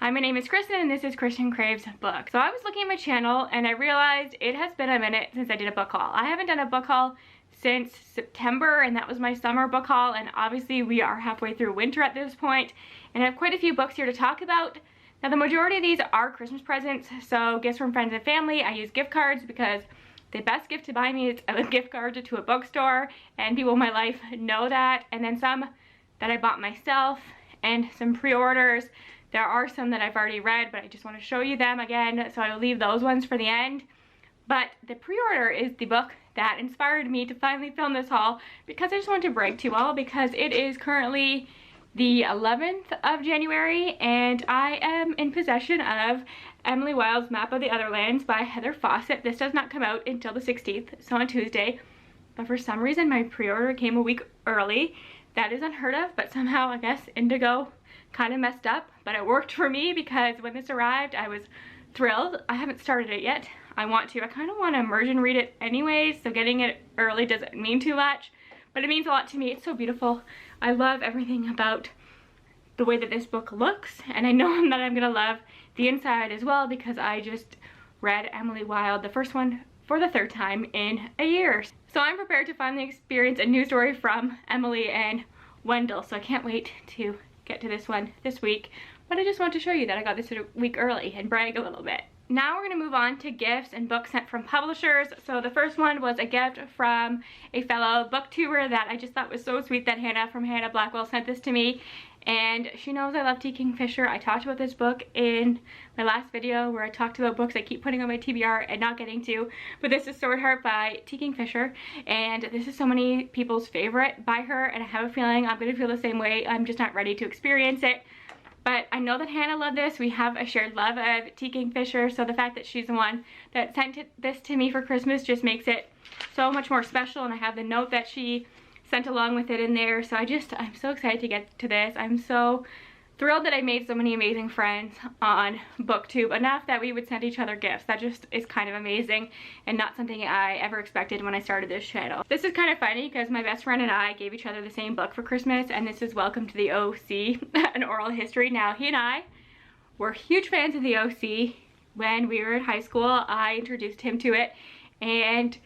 Hi, my name is Kristen and this is Kristen Craves Book. So I was looking at my channel and I realized it has been a minute since I did a book haul. I haven't done a book haul since September, and that was my summer book haul, and obviously we are halfway through winter at this point, and I have quite a few books here to talk about. Now the majority of these are Christmas presents, so gifts from friends and family. I use gift cards because the best gift to buy me is a gift card to a bookstore, and people in my life know that. And then some that I bought myself and some pre-orders. There are some that I've already read, but I just want to show you them again, so I will leave those ones for the end. But the pre-order is the book that inspired me to finally film this haul, because I just want to brag to you all because it is currently the 11th of January and I am in possession of Emily Wilde's Map of the Otherlands by Heather Fawcett. This does not come out until the 16th, so on Tuesday. But for some reason my pre-order came a week early. That is unheard of, but somehow I guess Indigo kind of messed up, but it worked for me because when this arrived I was thrilled. I haven't started it yet. I kind of want to immersion read it anyways, so getting it early doesn't mean too much, but it means a lot to me. It's so beautiful. I love everything about the way that this book looks, and I know that I'm gonna love the inside as well because I just read Emily Wilde, the first one, for the third time in a year. So I'm prepared to finally experience a new story from Emily and Wendell, so I can't wait to get to this one this week. But I just want to show you that I got this a week early and brag a little bit. Now we're going to move on to gifts and books sent from publishers. So the first one was a gift from a fellow booktuber that I just thought was so sweet, that Hannah from Hannah Blackwell sent this to me. And she knows I love T. Kingfisher. I talked about this book in my last video where I talked about books I keep putting on my TBR and not getting to. But this is Sword Heart by T. Kingfisher, and this is so many people's favorite by her, and I have a feeling I'm going to feel the same way. I'm just not ready to experience it. But I know that Hannah loved this. We have a shared love of T. Kingfisher, so the fact that she's the one that sent this to me for Christmas just makes it so much more special, and I have the note that she sent along with it in there. So I'm so excited to get to this. I'm so thrilled that I made so many amazing friends on BookTube, enough that we would send each other gifts. That just is kind of amazing and not something I ever expected when I started this channel. This is kind of funny because my best friend and I gave each other the same book for Christmas, and this is Welcome to the OC, an oral history. Now he and I were huge fans of the OC. When we were in high school, I introduced him to it and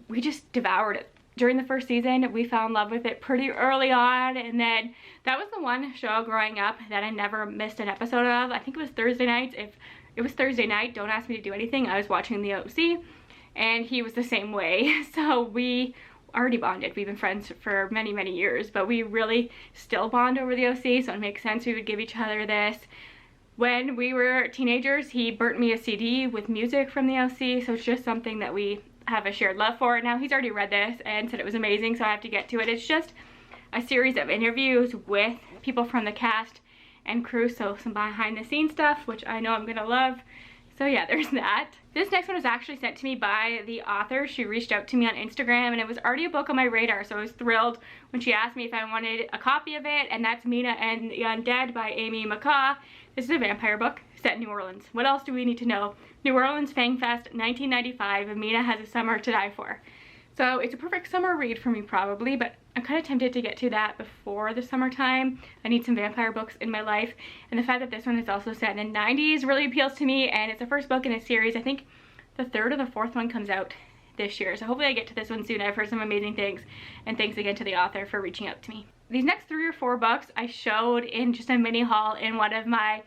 we just devoured it. During the first season, we fell in love with it pretty early on, and then that was the one show growing up that I never missed an episode of. I think it was Thursday nights. If it was Thursday night, don't ask me to do anything, I was watching the OC, and he was the same way. So we already bonded. We've been friends for many, many years, but we really still bond over the OC, so it makes sense we would give each other this. When we were teenagers, he burnt me a CD with music from the OC, so it's just something that we have a shared love for. Now he's already read this and said it was amazing, so I have to get to it. It's just a series of interviews with people from the cast and crew, so some behind the scenes stuff, which I know I'm gonna love. So yeah, there's that. This next one was actually sent to me by the author. She reached out to me on Instagram, and it was already a book on my radar, so I was thrilled when she asked me if I wanted a copy of it, and that's Mina and the Undead by Amy McCaw. This is a vampire book set in New Orleans. What else do we need to know? New Orleans Fang Fest 1995, and Mina has a summer to die for. So it's a perfect summer read for me probably, but I'm kind of tempted to get to that before the summertime. I need some vampire books in my life, and the fact that this one is also set in the 90s really appeals to me, and it's the first book in a series. I think the third or the fourth one comes out this year, so hopefully I get to this one soon. I've heard some amazing things, and thanks again to the author for reaching out to me. These next 3 or 4 books I showed in just a mini haul in one of my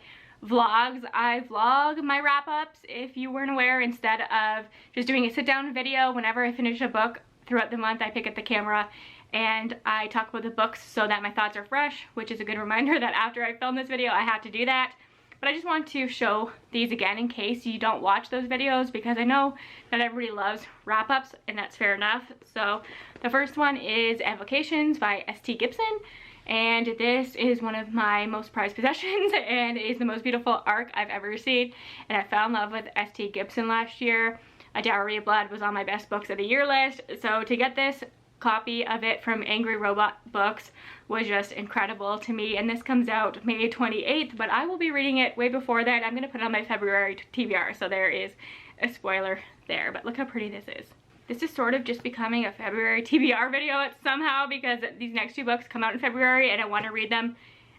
vlogs. I vlog my wrap-ups, if you weren't aware, instead of just doing a sit-down video. Whenever I finish a book throughout the month, I pick up the camera and I talk about the books so that my thoughts are fresh, which is a good reminder that after I film this video I have to do that. But I just want to show these again in case you don't watch those videos, because I know that everybody loves wrap-ups, and that's fair enough. So the first one is Evocations by S.T. Gibson, and this is one of my most prized possessions, and it is the most beautiful arc I've ever seen, and I fell in love with S.T. Gibson last year. A Dowry of Blood was on my best books of the year list, so to get this copy of it from Angry Robot Books was just incredible to me. And this comes out May 28th, but I will be reading it way before that. I'm gonna put it on my February TBR, so there is a spoiler there, but look how pretty this is. This is sort of just becoming a February TBR video somehow, because these next 2 books come out in February and I want to read them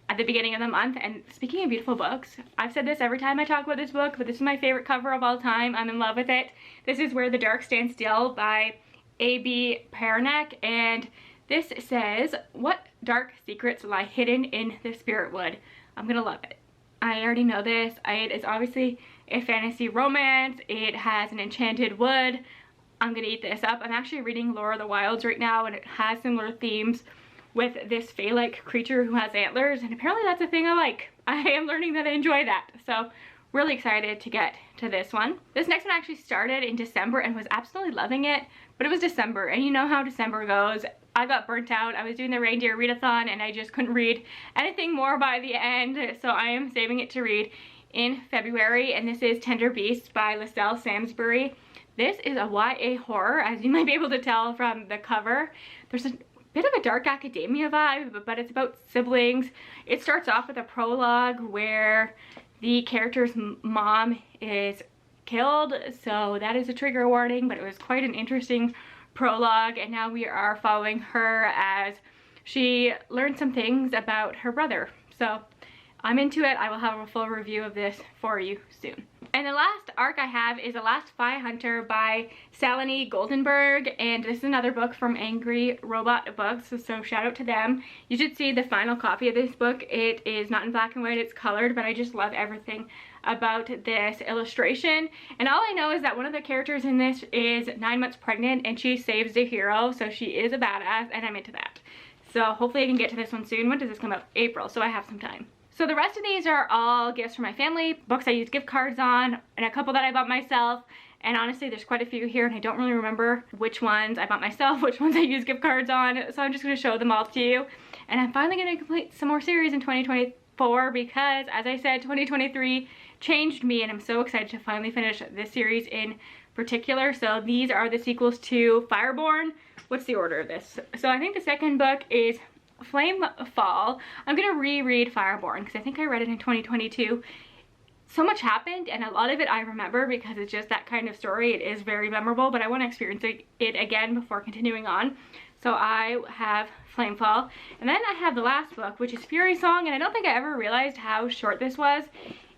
at the beginning of the month. And speaking of beautiful books, I've said this every time I talk about this book, but this is my favorite cover of all time. I'm in love with it. This is Where the Dark Stands Still by A.B. Paranek, and this says, what dark secrets lie hidden in the spirit wood? I'm gonna love it. I already know this. It's obviously a fantasy romance. It has an enchanted wood. I'm gonna eat this up. I'm actually reading Lore of the Wilds right now, and it has similar themes with this fae-like creature who has antlers, and apparently that's a thing I like. I am learning that I enjoy that, so really excited to get to this one. This next one actually started in December and was absolutely loving it, but it was December, and you know how December goes. I got burnt out. I was doing the reindeer readathon and I just couldn't read anything more by the end, so I am saving it to read in February, and this is Tender Beasts by Lascelles Samsbury. This is a YA horror, as you might be able to tell from the cover. There's a bit of a dark academia vibe, but it's about siblings. It starts off with a prologue where the character's mom is killed, so that is a trigger warning, but it was quite an interesting prologue, and now we are following her as she learns some things about her brother. So I'm into it. I will have a full review of this for you soon. And the last arc I have is The Last Spy Hunter by Salini Goldenberg, and this is another book from Angry Robot Books, so shout out to them. You should see the final copy of this book. It is not in black and white, it's colored, but I just love everything about this illustration. And all I know is that one of the characters in this is 9 months pregnant and she saves the hero, so she is a badass, and I'm into that. So hopefully I can get to this one soon. When does this come out? April, so I have some time. So the rest of these are all gifts from my family, books I use gift cards on, and a couple that I bought myself. And honestly, there's quite a few here, and I don't really remember which ones I bought myself, which ones I use gift cards on. So I'm just going to show them all to you. And I'm finally going to complete some more series in 2024 because, as I said, 2023 changed me, and I'm so excited to finally finish this series in particular. So these are the sequels to Fireborn. What's the order of this? So I think the second book is Flamefall. I'm gonna reread Fireborn because I think I read it in 2022. So much happened, and a lot of it I remember because it's just that kind of story. It is very memorable, but I want to experience it again before continuing on. So I have Flamefall, and then I have the last book, which is Fury Song, and I don't think I ever realized how short this was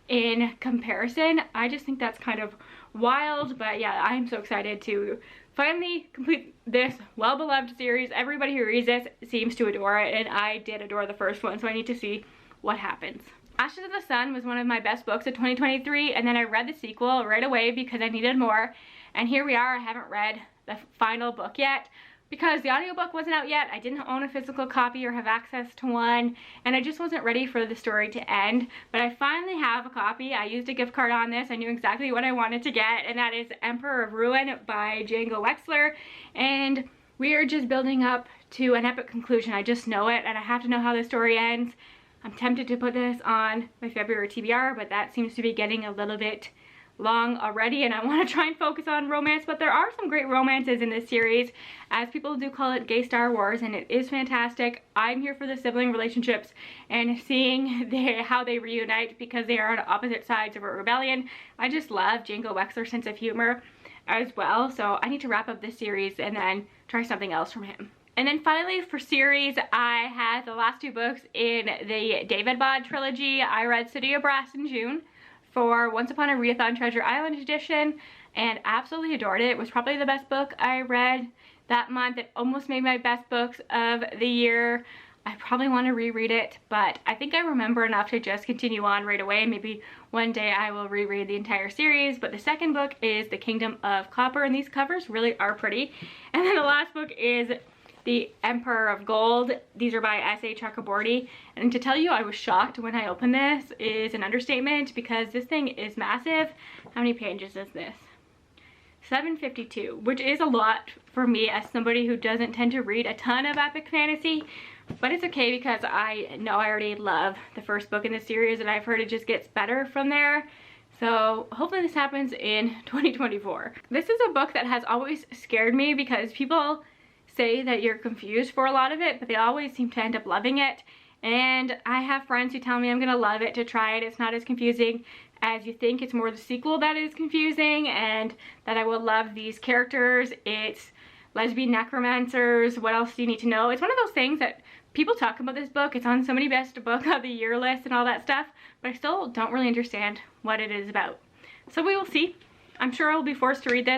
in comparison. I just think that's kind of wild, but yeah, I'm so excited to finally complete this well-beloved series. Everybody who reads this seems to adore it, and I did adore the first one, so I need to see what happens. Ashes of the Sun was one of my best books of 2023, and then I read the sequel right away because I needed more, and here we are. I haven't read the final book yet because the audiobook wasn't out yet. I didn't own a physical copy or have access to one, and I just wasn't ready for the story to end. But I finally have a copy. I used a gift card on this. I knew exactly what I wanted to get, and that is Emperor of Ruin by Django Wexler. And we are just building up to an epic conclusion. I just know it, and I have to know how the story ends. I'm tempted to put this on my February TBR, but that seems to be getting a little bit long already, and I want to try and focus on romance. But there are some great romances in this series, as people do call it gay Star Wars, and it is fantastic. I'm here for the sibling relationships and seeing how they reunite because they are on opposite sides of a rebellion. I just love Django Wexler's sense of humor as well, so I need to wrap up this series and then try something else from him. And then finally for series, I had the last two books in the David Bod trilogy. I read City of Brass in June for Once Upon a Readathon Treasure Island edition and absolutely adored it. It was probably the best book I read that month. It almost made my best books of the year. I probably want to reread it, but I think I remember enough to just continue on right away. Maybe one day I will reread the entire series. But the second book is The Kingdom of Copper, and these covers really are pretty. And then the last book is The Emperor of Gold. These are by S.A. Chakraborty, and to tell you I was shocked when I opened this is an understatement because this thing is massive. How many pages is this? 752, which is a lot for me as somebody who doesn't tend to read a ton of epic fantasy, but it's okay because I know I already love the first book in the series and I've heard it just gets better from there. So hopefully this happens in 2024. This is a book that has always scared me because people say that you're confused for a lot of it, but they always seem to end up loving it. And I have friends who tell me I'm gonna love it to try it. It's not as confusing as you think. It's more the sequel that is confusing, and that I will love these characters. It's lesbian necromancers. What else do you need to know? It's one of those things that people talk about this book. It's on so many best book of the year lists and all that stuff, but I still don't really understand what it is about. So we will see. I'm sure I'll be forced to read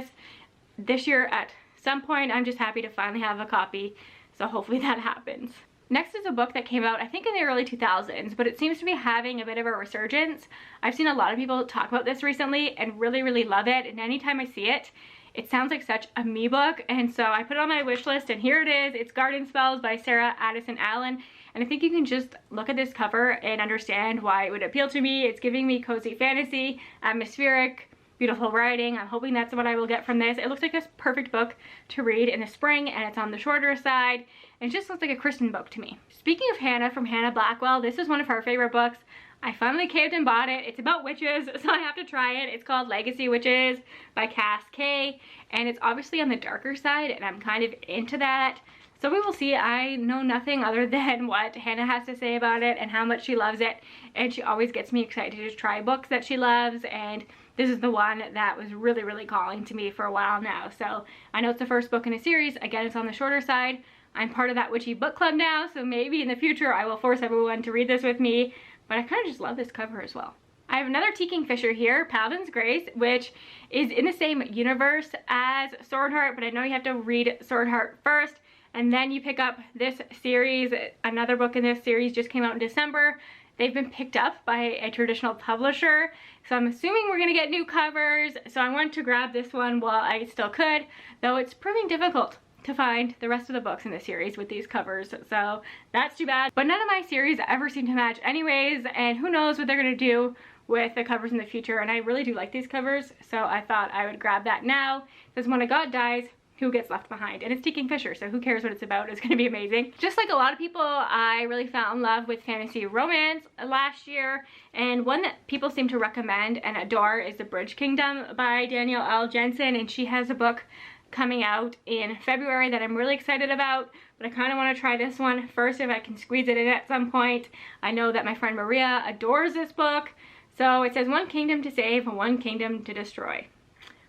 this year at some point. I'm just happy to finally have a copy, so hopefully that happens. Next is a book that came out, I think in the early 2000s, but it seems to be having a bit of a resurgence. I've seen a lot of people talk about this recently and really love it, and anytime I see it, it sounds like such a me book, and so I put it on my wish list, and here it is. It's Garden Spells by Sarah Addison Allen, and I think you can just look at this cover and understand why it would appeal to me. It's giving me cozy fantasy, atmospheric, beautiful writing. I'm hoping that's what I will get from this. It looks like a perfect book to read in the spring, and it's on the shorter side. It just looks like a Kristen book to me. Speaking of Hannah from Hannah Blackwell, this is one of her favorite books. I finally caved and bought it. It's about witches, so I have to try it. It's called Legacy Witches by Cass Kay, and it's obviously on the darker side, and I'm kind of into that. So we will see. I know nothing other than what Hannah has to say about it and how much she loves it, and she always gets me excited to try books that she loves, and this is the one that was really calling to me for a while now. So I know it's the first book in a series. Again, it's on the shorter side. I'm part of that witchy book club now, so maybe in the future I will force everyone to read this with me, but I kind of just love this cover as well. I have another Tea Kingfisher here, Paladins Grace, which is in the same universe as Swordheart, but I know you have to read Swordheart first, and then you pick up this series. Another book in this series just came out in December. They've been picked up by a traditional publisher, so I'm assuming we're gonna get new covers, so I wanted to grab this one while I still could, though it's proving difficult to find the rest of the books in the series with these covers, so that's too bad. But none of my series ever seem to match anyways, and who knows what they're gonna do with the covers in the future, and I really do like these covers, so I thought I would grab that now. Because when a god dies, who gets left behind? And it's Tea Kingfisher, so who cares what it's about? It's gonna be amazing. Just like a lot of people, I really fell in love with fantasy romance last year, and one that people seem to recommend and adore is The Bridge Kingdom by Danielle L. Jensen, and she has a book coming out in February that I'm really excited about, but I kind of want to try this one first if I can squeeze it in at some point. I know that my friend Maria adores this book. So it says, one kingdom to save, one kingdom to destroy.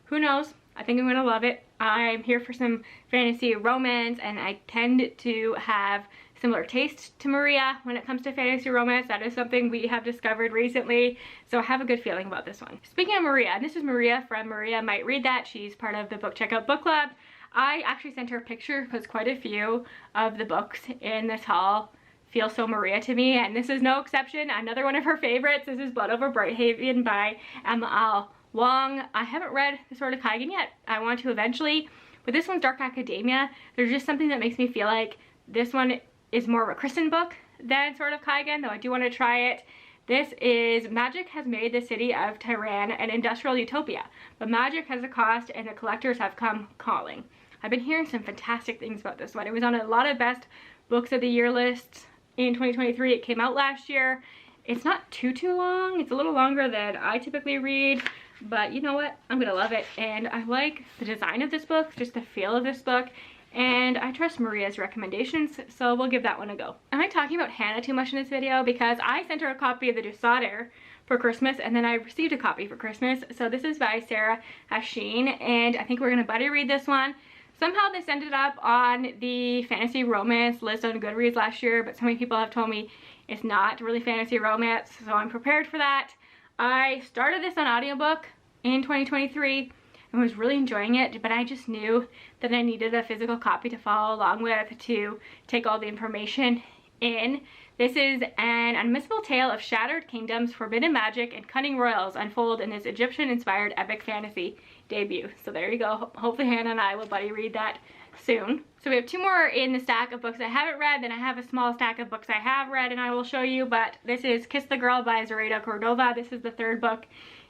Who knows? I think I'm gonna love it. I'm here for some fantasy romance, and I tend to have similar taste to Maria when it comes to fantasy romance. That is something we have discovered recently, so I have a good feeling about this one. Speaking of Maria, and this is Maria from Maria Might Read That. She's part of the Book Checkout Book Club. I actually sent her a picture because quite a few of the books in this haul feel so Maria to me, and this is no exception. Another one of her favorites. This is Blood Over Brighthaven by Emma L. Wong. I haven't read The Sword of Kaigan yet. I want to eventually, but this one's dark academia. There's just something that makes me feel like this one is more of a Kristen book than Sword of Kaigan, though I do want to try it. This is Magic has made the city of Tehran an industrial utopia, but magic has a cost and the collectors have come calling. I've been hearing some fantastic things about this one. It was on a lot of best books of the year lists in 2023. It came out last year. It's not too long. It's a little longer than I typically read, but you know what? I'm gonna love it. And I like the design of this book, just the feel of this book, and I trust Maria's recommendations, so we'll give that one a go. Am I talking about Hannah too much in this video? Because I sent her a copy of the Dousader for Christmas, and then I received a copy for Christmas. So this is by Sarah Hasheen, and I think we're gonna buddy read this one. Somehow this ended up on the fantasy romance list on Goodreads last year, but so many people have told me it's not really fantasy romance, so I'm prepared for that. I started this on audiobook in 2023 and was really enjoying it, but I just knew that I needed a physical copy to follow along with to take all the information in. This is an unmissable tale of shattered kingdoms, forbidden magic, and cunning royals unfold in this Egyptian-inspired epic fantasy debut. So there you go. Hopefully Hannah and I will buddy read that soon. So we have two more in the stack of books I haven't read, then I have a small stack of books I have read and I will show you, but this is Kiss the Girl by Zoraida Cordova. This is the third book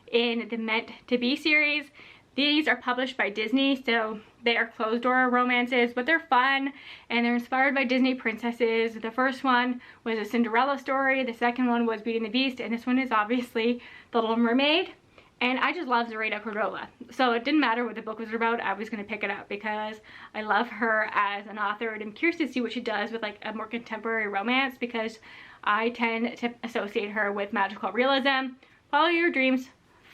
in the Meant to Be series. These are published by Disney, so they are closed-door romances, but they're fun, and they're inspired by Disney princesses. The first one was a Cinderella story, the second one was Beauty and the Beast, and this one is obviously The Little Mermaid. And I just love Zoraida Cordova, so it didn't matter what the book was about, I was going to pick it up because I love her as an author, and I'm curious to see what she does with like a more contemporary romance, because I tend to associate her with magical realism. Follow your dreams,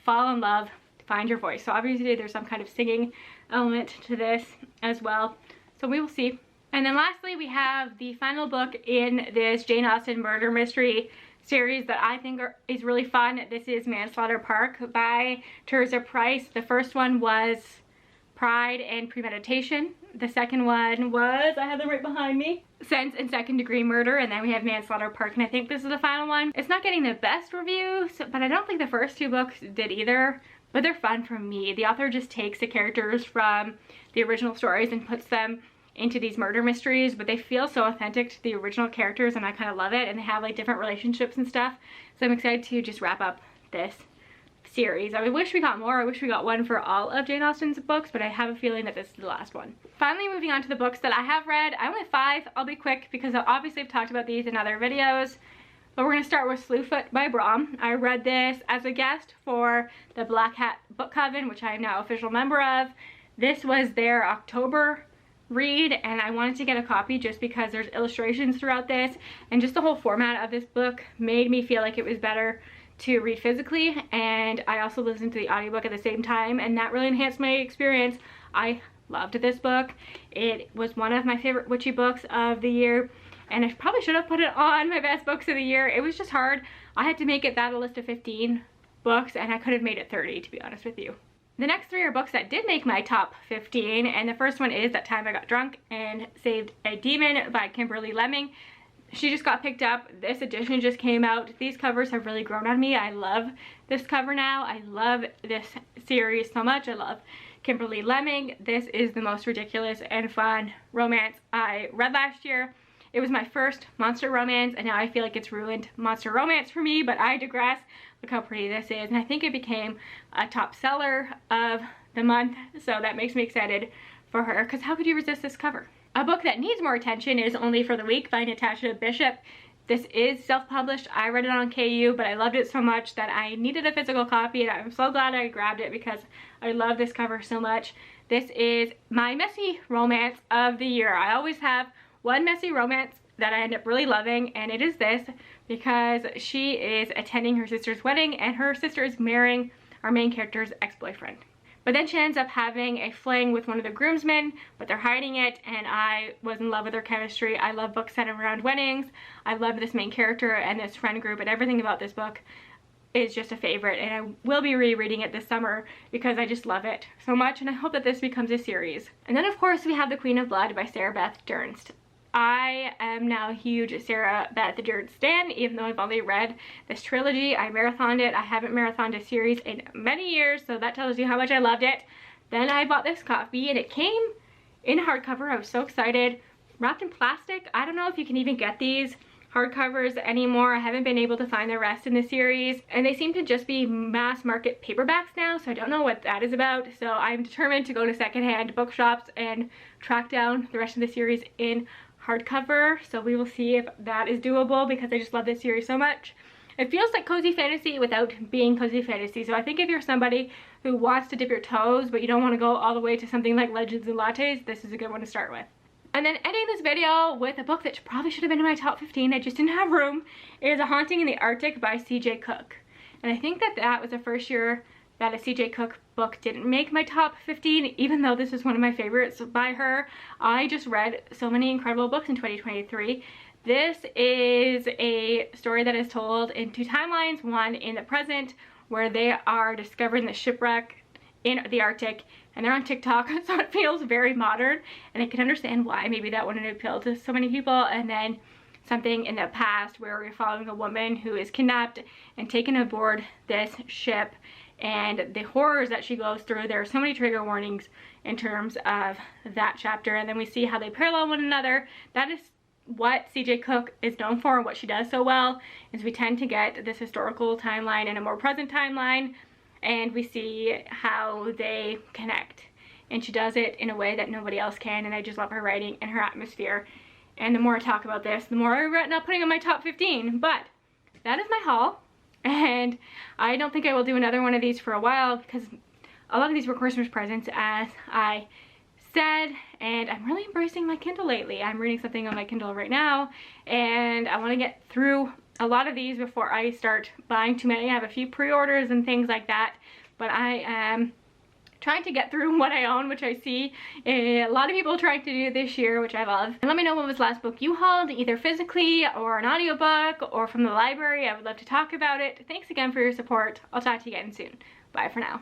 fall in love, find your voice. So obviously there's some kind of singing element to this as well. So we will see. And then lastly, we have the final book in this Jane Austen murder mystery series that I think is really fun. This is Manslaughter Park by Teresa Price. The first one was Pride and Premeditation. The second one was, I have them right behind me, Sense and Second Degree Murder, and then we have Manslaughter Park, and I think this is the final one. It's not getting the best reviews, but I don't think the first two books did either, but they're fun for me. The author just takes the characters from the original stories and puts them into these murder mysteries, but they feel so authentic to the original characters, and I kind of love it, and they have like different relationships and stuff, so I'm excited to just wrap up this series. I wish we got more. I wish we got one for all of Jane Austen's books, but I have a feeling that this is the last one. Finally, moving on to the books that I have read. I only have 5. I'll be quick because obviously I've talked about these in other videos, but we're going to start with SLE Foot by Brom. I read this as a guest for the Black Hat Book Coven, which I am now official member of. This was their October read, and I wanted to get a copy just because there's illustrations throughout this, and just the whole format of this book made me feel like it was better to read physically, and I also listened to the audiobook at the same time, and that really enhanced my experience. I loved this book. It was one of my favorite witchy books of the year, and I probably should have put it on my best books of the year. It was just hard. I had to make it that a list of 15 books, and I could have made it 30, to be honest with you. The next 3 are books that did make my top 15, and the first one is That Time I Got Drunk and Saved a Demon by Kimberly Lemming. She just got picked up. This edition just came out. These covers have really grown on me. I love this cover now. I love this series so much. I love Kimberly Lemming. This is the most ridiculous and fun romance I read last year. It was my first monster romance, and now I feel like it's ruined monster romance for me, but I digress. Look how pretty this is, and I think it became a top seller of the month, so that makes me excited for her, because how could you resist this cover? A book that needs more attention is Only for the Weak by Natasha Bishop. This is self-published. I read it on KU, but I loved it so much that I needed a physical copy, and I'm so glad I grabbed it because I love this cover so much. This is my messy romance of the year. I always have one messy romance that I end up really loving, and it is this, because she is attending her sister's wedding and her sister is marrying our main character's ex-boyfriend. But then she ends up having a fling with one of the groomsmen, but they're hiding it, and I was in love with their chemistry. I love books set around weddings. I love this main character and this friend group, and everything about this book is just a favorite, and I will be rereading it this summer because I just love it so much, and I hope that this becomes a series. And then of course we have The Queen of Blood by Sarah Beth Durst. I am now a huge Sarah Beth Durst stan, even though I've only read this trilogy. I marathoned it. I haven't marathoned a series in many years, so that tells you how much I loved it. Then I bought this copy, and it came in hardcover. I was so excited. Wrapped in plastic. I don't know if you can even get these hardcovers anymore. I haven't been able to find the rest in the series, and they seem to just be mass market paperbacks now, so I don't know what that is about. So I'm determined to go to secondhand bookshops and track down the rest of the series in hardcover, so we will see if that is doable because I just love this series so much. It feels like cozy fantasy without being cozy fantasy, so I think if you're somebody who wants to dip your toes but you don't want to go all the way to something like Legends and Lattes, this is a good one to start with. And then ending this video with a book that probably should have been in my top 15, I just didn't have room, is A Haunting in the Arctic by C.J. Cook. And I think that that was the first year that a C.J. Cook book didn't make my top 15, even though this is one of my favorites by her. I just read so many incredible books in 2023. This is a story that is told in 2 timelines, one in the present, where they are discovering the shipwreck in the Arctic, and they're on TikTok, so it feels very modern, and I can understand why maybe that wouldn't appeal to so many people. And then something in the past where we're following a woman who is kidnapped and taken aboard this ship, and the horrors that she goes through. There are so many trigger warnings in terms of that chapter, and then we see how they parallel one another. That is what C.J. Cook is known for, and what she does so well, is we tend to get this historical timeline and a more present timeline, and we see how they connect. And she does it in a way that nobody else can, and I just love her writing and her atmosphere. And the more I talk about this, the more I regret not putting on my top 15, but that is my haul. And I don't think I will do another one of these for a while because a lot of these were Christmas presents, as I said, and I'm really embracing my Kindle lately. I'm reading something on my Kindle right now, and I want to get through a lot of these before I start buying too many. I have a few pre-orders and things like that, but I am trying to get through what I own, which I see a lot of people trying to do this year, which I love. And let me know what was the last book you hauled, either physically or an audiobook or from the library. I would love to talk about it. Thanks again for your support. I'll talk to you again soon. Bye for now.